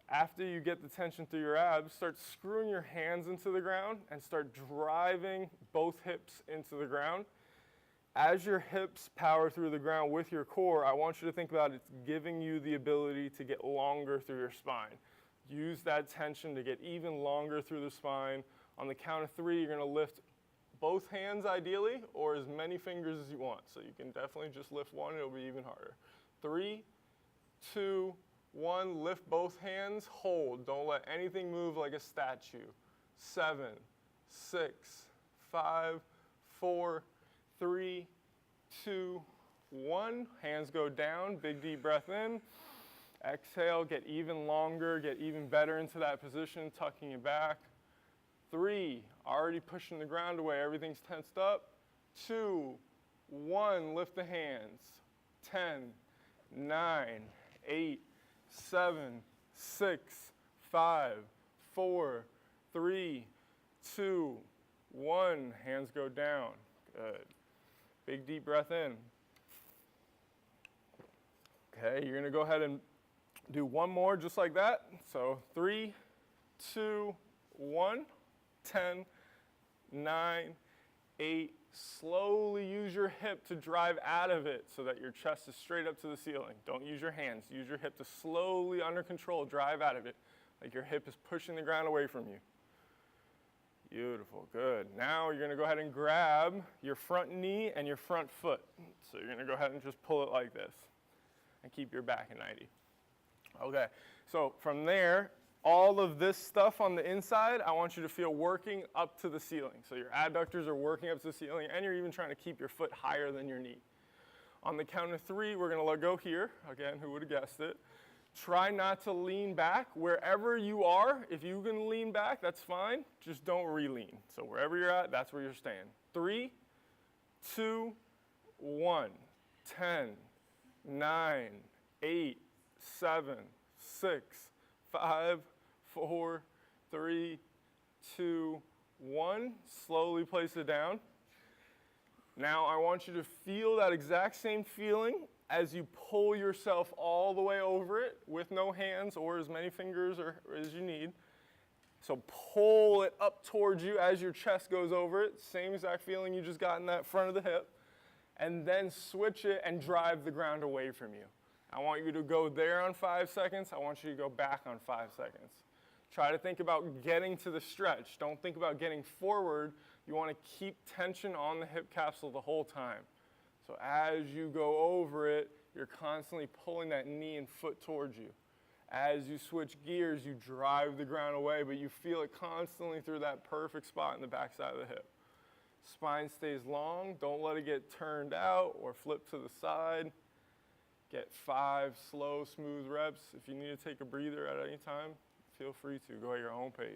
After you get the tension through your abs, start screwing your hands into the ground and start driving both hips into the ground. As your hips power through the ground with your core, I want you to think about it's giving you the ability to get longer through your spine. Use that tension to get even longer through the spine. On the count of 3, you're gonna lift both hands ideally, or as many fingers as you want. So you can definitely just lift one, it'll be even harder. 3, 2, 1, lift both hands, hold. Don't let anything move like a statue. 7, 6, 5, 4, 3, 2, 1. Hands go down, big deep breath in. Exhale, get even longer, get even better into that position, tucking it back. 3, already pushing the ground away, everything's tensed up. 2, 1, lift the hands. 10, 9, 8, 7, 6, 5, 4, 3, 2, 1. Hands go down. Good. Big deep breath in. Okay, you're gonna go ahead and do one more just like that. So 3, 2, 1. 10, 9, 8. Slowly use your hip to drive out of it so that your chest is straight up to the ceiling. Don't use your hands. Use your hip to slowly, under control, drive out of it, like your hip is pushing the ground away from you. Beautiful, good. Now you're gonna go ahead and grab your front knee and your front foot. So you're gonna go ahead and just pull it like this and keep your back at 90. Okay, so from there, all of this stuff on the inside, I want you to feel working up to the ceiling. So your adductors are working up to the ceiling, and you're even trying to keep your foot higher than your knee. On the count of 3, we're gonna let go here. Again, who would have guessed it? Try not to lean back. Wherever you are, if you can lean back, that's fine. Just don't re-lean. So wherever you're at, that's where you're staying. 3, 2, 1. 10, 9, 8, 7, 6, 5, 4, 3, 2, 1. Slowly place it down. Now I want you to feel that exact same feeling as you pull yourself all the way over it with no hands or as many fingers as you need. So pull it up towards you as your chest goes over it. Same exact feeling you just got in that front of the hip. And then switch it and drive the ground away from you. I want you to go there on 5 seconds. I want you to go back on 5 seconds. Try to think about getting to the stretch. Don't think about getting forward. You want to keep tension on the hip capsule the whole time. So as you go over it, you're constantly pulling that knee and foot towards you. As you switch gears, you drive the ground away, but you feel it constantly through that perfect spot in the backside of the hip. Spine stays long. Don't let it get turned out or flip to the side. Get 5 slow, smooth reps. If you need to take a breather at any time, feel free to. Go at your own pace.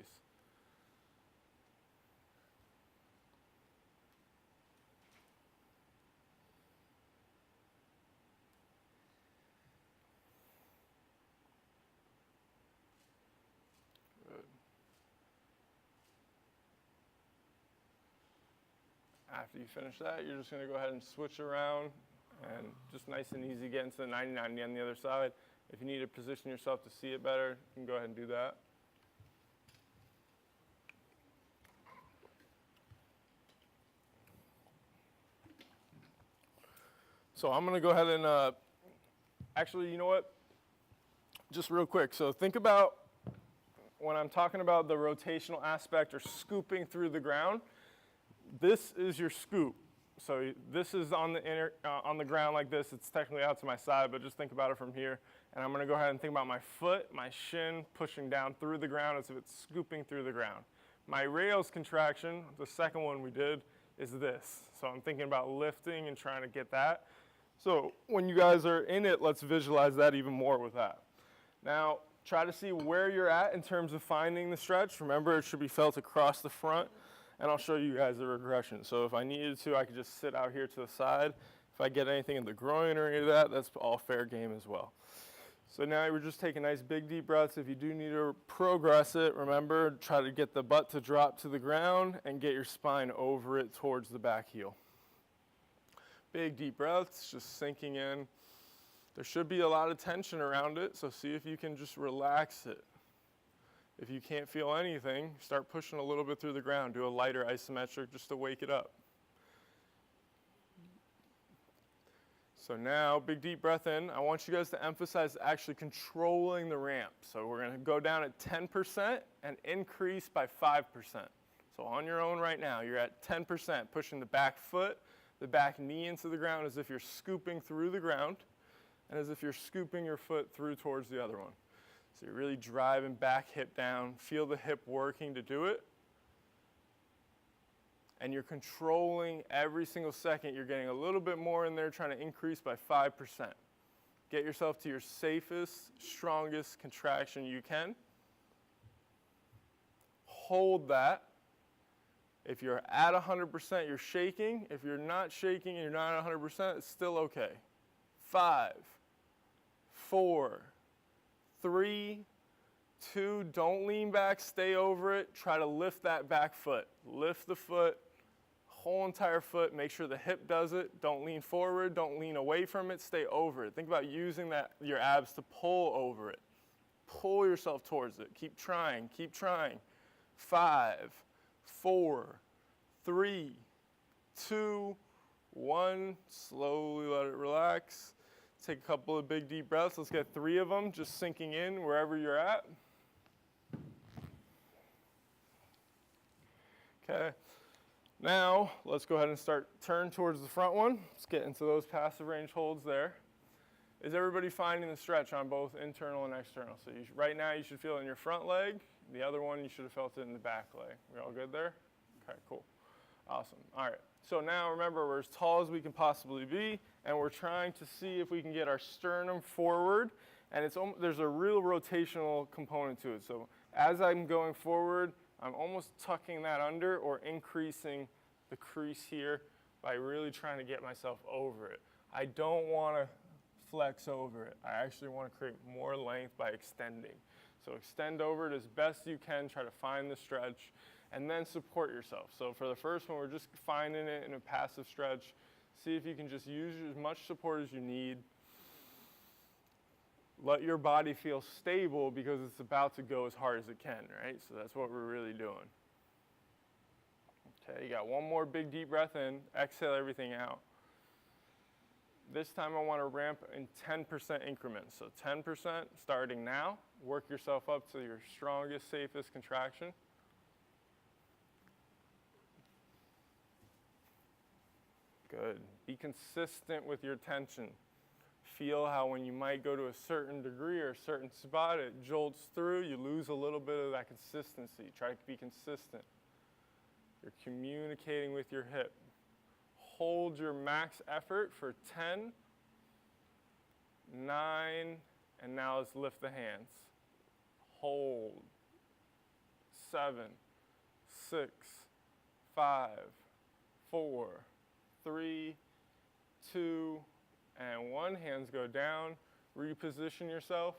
After you finish that, you're just going to go ahead and switch around and just nice and easy get into the 90-90 on the other side. If you need to position yourself to see it better, you can go ahead and do that. So I'm going to go ahead and, actually, you know what? Just real quick. So think about when I'm talking about the rotational aspect or scooping through the ground. This is your scoop. So this is on the ground like this. It's technically out to my side, but just think about it from here. And I'm going to go ahead and think about my foot, my shin pushing down through the ground as if it's scooping through the ground. My rails contraction, the second one we did, is this. So I'm thinking about lifting and trying to get that. So when you guys are in it, let's visualize that even more with that. Now, try to see where you're at in terms of finding the stretch. Remember, it should be felt across the front. And I'll show you guys the regression. So if I needed to, I could just sit out here to the side. If I get anything in the groin or any of that, that's all fair game as well. So now we're just taking nice big deep breaths. If you do need to progress it, remember, try to get the butt to drop to the ground and get your spine over it towards the back heel. Big deep breaths, just sinking in. There should be a lot of tension around it, so see if you can just relax it. If you can't feel anything, start pushing a little bit through the ground. Do a lighter isometric just to wake it up. So now, big deep breath in. I want you guys to emphasize actually controlling the ramp. So we're going to go down at 10% and increase by 5%. So on your own right now, you're at 10%, pushing the back foot, the back knee into the ground as if you're scooping through the ground and as if you're scooping your foot through towards the other one. So you're really driving back hip down. Feel the hip working to do it. And you're controlling every single second. You're getting a little bit more in there, trying to increase by 5%. Get yourself to your safest, strongest contraction you can. Hold that. If you're at 100%, you're shaking. If you're not shaking and you're not at 100%, it's still okay. 5, 4, 3, 2, don't lean back, stay over it. Try to lift that back foot. Lift the foot, whole entire foot. Make sure the hip does it. Don't lean forward, don't lean away from it, stay over it. Think about using your abs to pull over it. Pull yourself towards it. Keep trying, keep trying. 5, 4, 3, 2, 1. Slowly let it relax. Take a couple of big deep breaths. Let's get 3 of them, just sinking in wherever you're at. Okay. Now, let's go ahead and turn towards the front one. Let's get into those passive range holds there. Is everybody finding the stretch on both internal and external? So right now you should feel it in your front leg. The other one, you should have felt it in the back leg. We all good there? Okay, cool. Awesome. All right. So now remember, we're as tall as we can possibly be, and we're trying to see if we can get our sternum forward, and there's a real rotational component to it. So as I'm going forward, I'm almost tucking that under or increasing the crease here by really trying to get myself over it. I don't want to flex over it. I actually want to create more length by extending. So extend over it as best you can, try to find the stretch, and then support yourself. So for the first one, we're just finding it in a passive stretch. See if you can just use as much support as you need. Let your body feel stable because it's about to go as hard as it can, right? So that's what we're really doing. Okay, you got one more big deep breath in. Exhale everything out. This time I want to ramp in 10% increments. So 10% starting now. Work yourself up to your strongest, safest contraction. Good. Be consistent with your tension. Feel how when you might go to a certain degree or a certain spot, it jolts through, you lose a little bit of that consistency. Try to be consistent. You're communicating with your hip. Hold your max effort for 10, 9, and now let's lift the hands. Hold. 7, 6, 5, 4, 3, 2, and 1. Hands go down. Reposition yourself.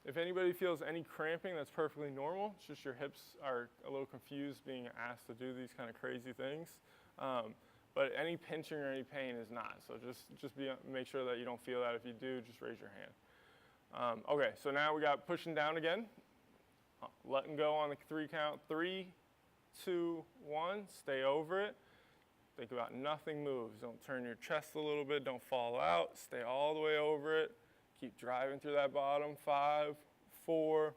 If anybody feels any cramping, that's perfectly normal. It's just your hips are a little confused being asked to do these kind of crazy things. But any pinching or any pain is not. So just make sure that you don't feel that. If you do, just raise your hand. Okay, so now we got pushing down again. Letting go on the 3 count. 3, 2, 1. Stay over it. Think about nothing moves. Don't turn your chest a little bit. Don't fall out. Stay all the way over it. Keep driving through that bottom. 5, 4,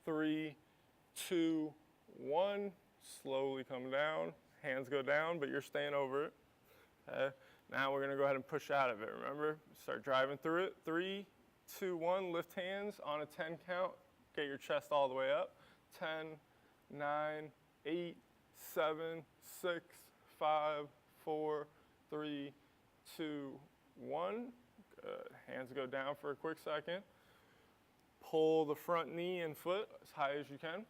3, 2, 1. Slowly come down. Hands go down, but you're staying over it. Okay. Now we're going to go ahead and push out of it. Remember, start driving through it. 3, 2, 1. Lift hands on a 10 count. Get your chest all the way up. 10, 9, 8, 7, 6, 5, 4, 3, 2, 1. Good. Hands go down for a quick second. Pull the front knee and foot as high as you can.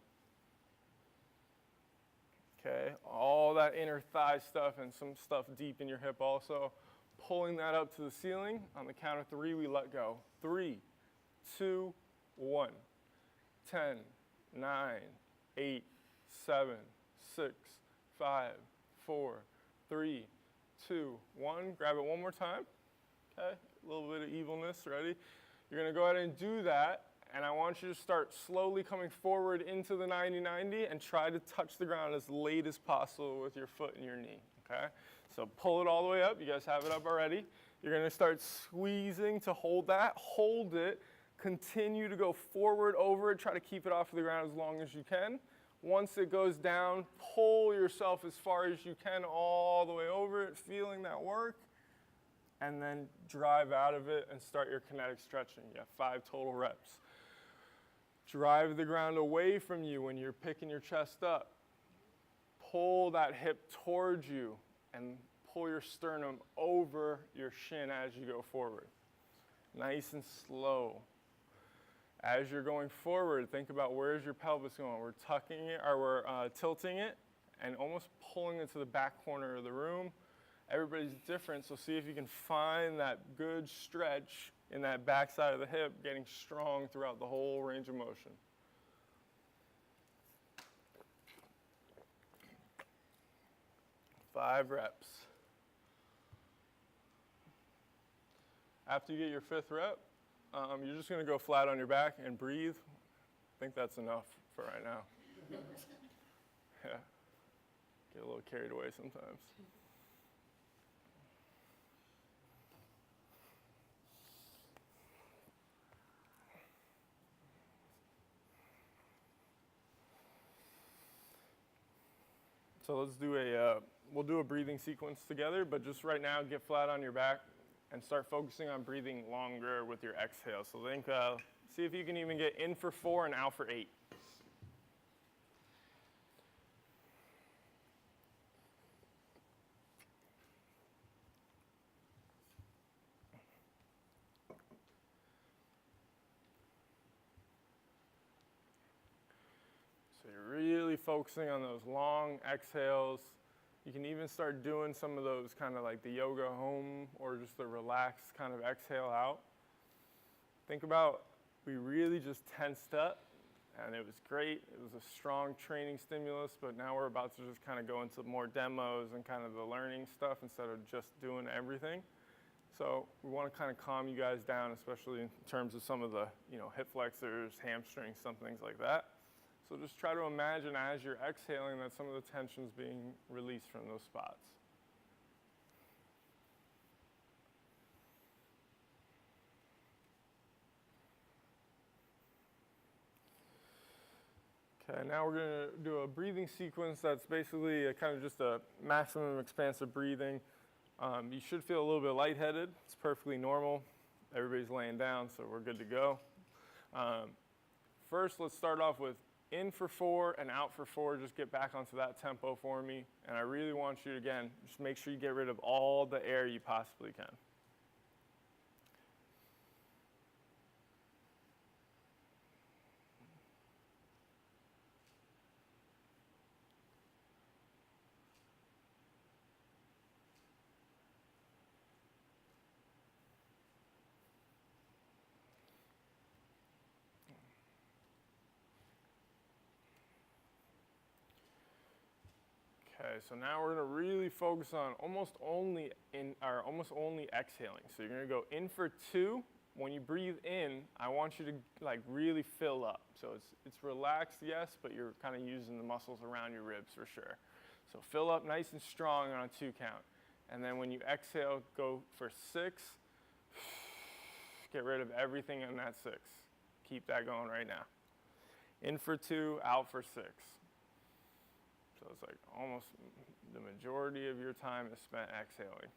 Okay, all that inner thigh stuff and some stuff deep in your hip also. Pulling that up to the ceiling. On the count of 3, we let go. 3, 2, 1. 10, 9, 8, 7, 6, 5, 4, 3, 2, 1. Grab it one more time. Okay, a little bit of evilness, ready? You're gonna go ahead and do that, and I want you to start slowly coming forward into the 90-90 and try to touch the ground as late as possible with your foot and your knee, okay? So pull it all the way up. You guys have it up already. You're gonna start squeezing to hold that. Hold it. Continue to go forward over it. Try to keep it off the ground as long as you can. Once it goes down, pull yourself as far as you can all the way over it, feeling that work. And then drive out of it and start your kinetic stretching. You have 5 total reps. Drive the ground away from you when you're picking your chest up. Pull that hip towards you and pull your sternum over your shin as you go forward. Nice and slow. As you're going forward, think about where's your pelvis going. We're tucking it, or we're tilting it and almost pulling it to the back corner of the room. Everybody's different, so see if you can find that good stretch in that back side of the hip, getting strong throughout the whole range of motion. Five reps. After you get your 5th rep, you're just going to go flat on your back and breathe. I think that's enough for right now. Yeah. Get a little carried away sometimes. So let's do we'll do a breathing sequence together, but just right now, get flat on your back and start focusing on breathing longer with your exhale. So think, see if you can even get in for 4 and out for 8. So you're really focusing on those long exhales. You can even start doing some of those kind of like the yoga home or just the relaxed kind of exhale out. Think about, we really just tensed up and it was great. It was a strong training stimulus, but now we're about to just kind of go into more demos and kind of the learning stuff instead of just doing everything. So we want to kind of calm you guys down, especially in terms of some of the, hip flexors, hamstrings, some things like that. So just try to imagine as you're exhaling that some of the tension's being released from those spots. Okay, now we're going to do a breathing sequence that's basically kind of just a maximum expansive breathing. You should feel a little bit lightheaded. It's perfectly normal. everybody's laying down, so we're good to go. First, let's start off with in for 4 and out for 4. Just get back onto that tempo for me. And I really want you to, again, just make sure you get rid of all the air you possibly can. Okay, so now we're going to really focus on almost only exhaling. So you're going to go in for 2. When you breathe in, I want you to like really fill up. So it's relaxed, yes, but you're kind of using the muscles around your ribs for sure. So fill up nice and strong on a 2 count. And then when you exhale, go for 6. Get rid of everything in that 6. Keep that going right now. In for 2, out for 6. So it's like almost the majority of your time is spent exhaling.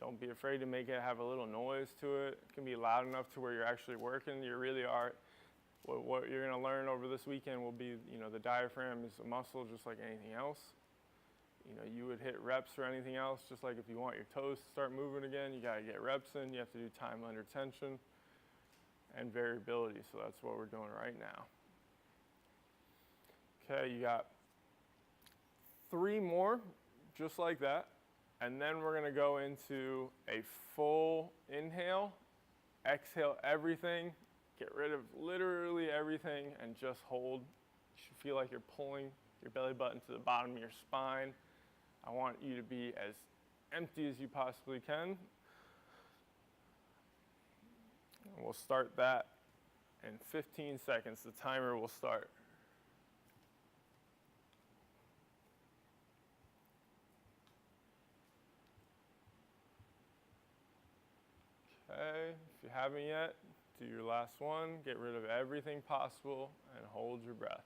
Don't be afraid to make it have a little noise to it. It can be loud enough to where you're actually working. You really are. What you're going to learn over this weekend will be, the diaphragm is a muscle just like anything else. You would hit reps or anything else, just like if you want your toes to start moving again, you got to get reps in. You have to do time under tension and variability. So that's what we're doing right now. Okay, you got 3 more, just like that. And then we're going to go into a full inhale, exhale everything, get rid of literally everything, and just hold. You should feel like you're pulling your belly button to the bottom of your spine. I want you to be as empty as you possibly can. And we'll start that in 15 seconds. The timer will start. Okay, if you haven't yet, do your last one. Get rid of everything possible and hold your breath.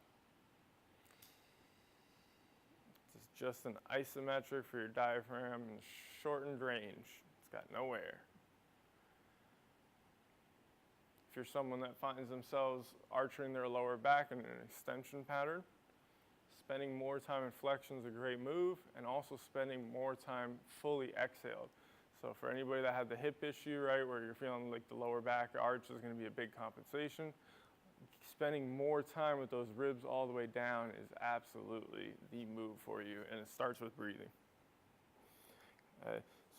This is just an isometric for your diaphragm and shortened range. It's got no air. If you're someone that finds themselves arching their lower back in an extension pattern, spending more time in flexion is a great move, and also spending more time fully exhaled. So for anybody that had the hip issue, right, where you're feeling like the lower back arch is going to be a big compensation, spending more time with those ribs all the way down is absolutely the move for you, and it starts with breathing.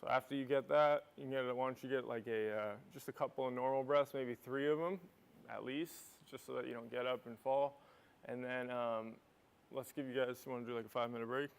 So after you get that, why don't you get like just a couple of normal breaths, maybe 3 of them at least, just so that you don't get up and fall. And then let's give you guys, want to do like a 5-minute break?